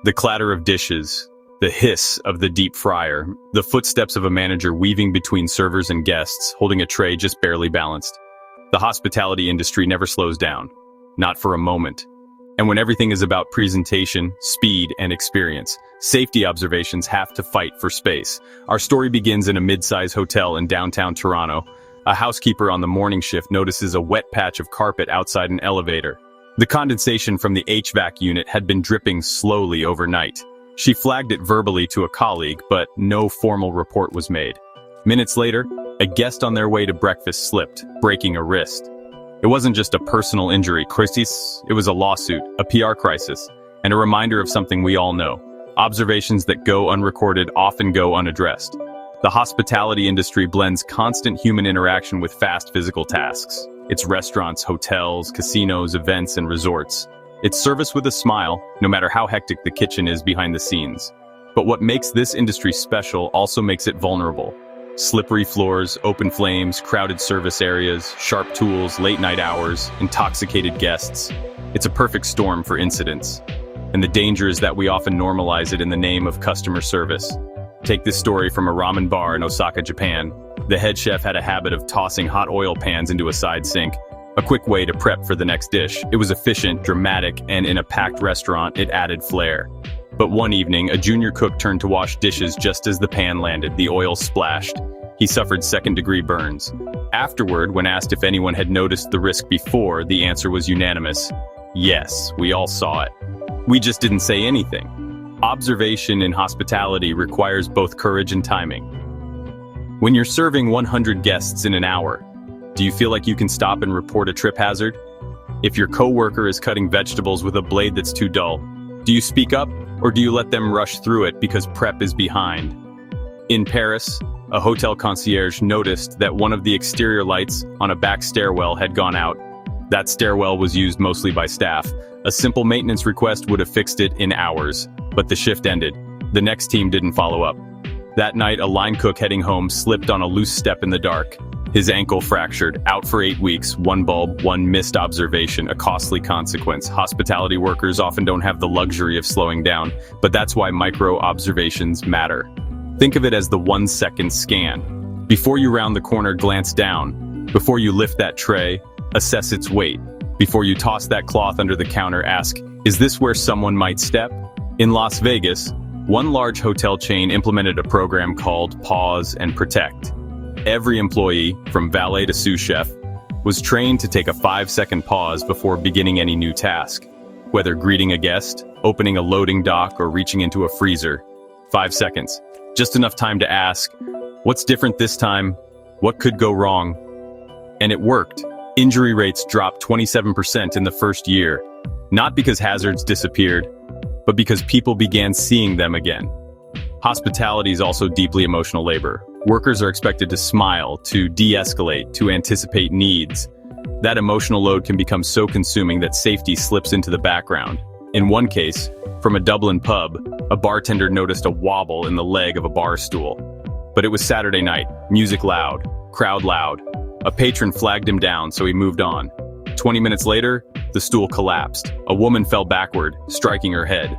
The clatter of dishes, the hiss of the deep fryer, the footsteps of a manager weaving between servers and guests, holding a tray just barely balanced. The hospitality industry never slows down, not for a moment. And when everything is about presentation, speed, and experience, safety observations have to fight for space. Our story begins in a mid-size hotel in downtown Toronto. A housekeeper on the morning shift notices a wet patch of carpet outside an elevator. The condensation from the HVAC unit had been dripping slowly overnight. She flagged it verbally to a colleague, but no formal report was made. Minutes later, a guest on their way to breakfast slipped, breaking a wrist. It wasn't just a personal injury, crisis, it was a lawsuit, a PR crisis, and a reminder of something we all know. Observations that go unrecorded often go unaddressed. The hospitality industry blends constant human interaction with fast physical tasks. It's restaurants, hotels, casinos, events, and resorts. It's service with a smile, no matter how hectic the kitchen is behind the scenes. But what makes this industry special also makes it vulnerable. Slippery floors, open flames, crowded service areas, sharp tools, late-night hours, intoxicated guests. It's a perfect storm for incidents. And the danger is that we often normalize it in the name of customer service. Take this story from a ramen bar in Osaka, Japan. The head chef had a habit of tossing hot oil pans into a side sink, a quick way to prep for the next dish. It was efficient, dramatic, and in a packed restaurant, it added flair. But one evening, a junior cook turned to wash dishes just as the pan landed. The oil splashed. He suffered second-degree burns. Afterward, when asked if anyone had noticed the risk before, the answer was unanimous. Yes, we all saw it. We just didn't say anything. Observation in hospitality requires both courage and timing. When you're serving 100 guests in an hour, do you feel like you can stop and report a trip hazard? If your coworker is cutting vegetables with a blade that's too dull, do you speak up, or do you let them rush through it because prep is behind? In Paris, a hotel concierge noticed that one of the exterior lights on a back stairwell had gone out. That stairwell was used mostly by staff. A simple maintenance request would have fixed it in hours, but the shift ended. The next team didn't follow up. That night, a line cook heading home slipped on a loose step in the dark. His ankle fractured, out for 8 weeks, one bulb, one missed observation, a costly consequence. Hospitality workers often don't have the luxury of slowing down, but that's why micro-observations matter. Think of it as the 1-second scan. Before you round the corner, glance down. Before you lift that tray, assess its weight. Before you toss that cloth under the counter, ask, is this where someone might step? In Las Vegas, one large hotel chain implemented a program called Pause and Protect. Every employee, from valet to sous chef, was trained to take a 5-second pause before beginning any new task. Whether greeting a guest, opening a loading dock, or reaching into a freezer. 5 seconds. Just enough time to ask, what's different this time? What could go wrong? And it worked. Injury rates dropped 27% in the first year. Not because hazards disappeared, but because people began seeing them again. Hospitality is also deeply emotional labor. Workers are expected to smile, to de-escalate, to anticipate needs. That emotional load can become so consuming that safety slips into the background. In one case, from a Dublin pub, a bartender noticed a wobble in the leg of a bar stool. But it was Saturday night, music loud, crowd loud. A patron flagged him down, so he moved on. 20 minutes later, the stool collapsed. A woman fell backward, striking her head.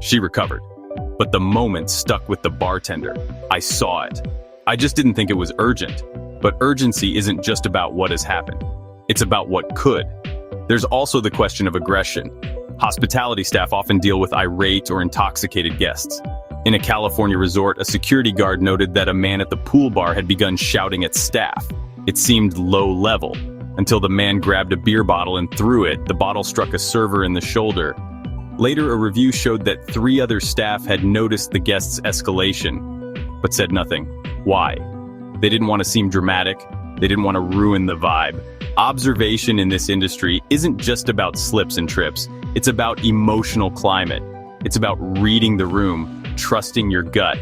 She recovered. But the moment stuck with the bartender. I saw it. I just didn't think it was urgent. But urgency isn't just about what has happened. It's about what could. There's also the question of aggression. Hospitality staff often deal with irate or intoxicated guests. In a California resort, a security guard noted that a man at the pool bar had begun shouting at staff. It seemed low level, until the man grabbed a beer bottle and threw it. The bottle struck a server in the shoulder. Later, a review showed that 3 other staff had noticed the guest's escalation, but said nothing. Why? They didn't want to seem dramatic. They didn't want to ruin the vibe. Observation in this industry isn't just about slips and trips. It's about emotional climate. It's about reading the room, trusting your gut,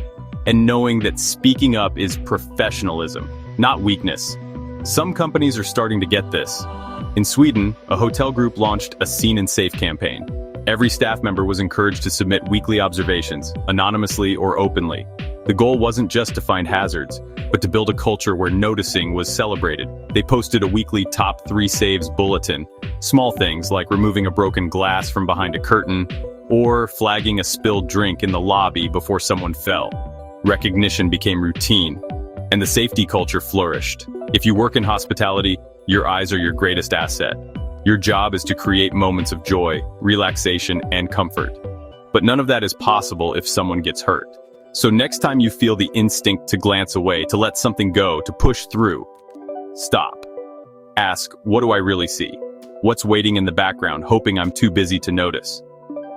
and knowing that speaking up is professionalism, not weakness. Some companies are starting to get this. In Sweden, a hotel group launched a Seen and Safe campaign. Every staff member was encouraged to submit weekly observations, anonymously or openly. The goal wasn't just to find hazards, but to build a culture where noticing was celebrated. They posted a weekly top 3 saves bulletin. Small things like removing a broken glass from behind a curtain, or flagging a spilled drink in the lobby before someone fell. Recognition became routine, and the safety culture flourished. If you work in hospitality, your eyes are your greatest asset. Your job is to create moments of joy, relaxation, and comfort. But none of that is possible if someone gets hurt. So next time you feel the instinct to glance away, to let something go, to push through, stop. Ask, what do I really see? What's waiting in the background, hoping I'm too busy to notice?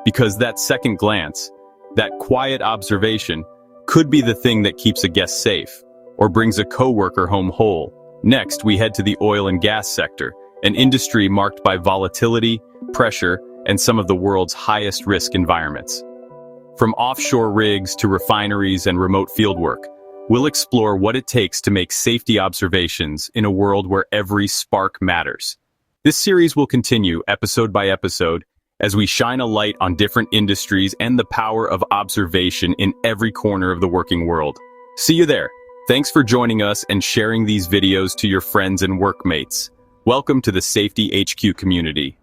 Because that second glance, that quiet observation, could be the thing that keeps a guest safe, or brings a coworker home whole. Next, we head to the oil and gas sector, an industry marked by volatility, pressure, and some of the world's highest risk environments. From offshore rigs to refineries and remote fieldwork, we'll explore what it takes to make safety observations in a world where every spark matters. This series will continue episode by episode as we shine a light on different industries and the power of observation in every corner of the working world. See you there. Thanks for joining us and sharing these videos to your friends and workmates. Welcome to the Safety HQ community.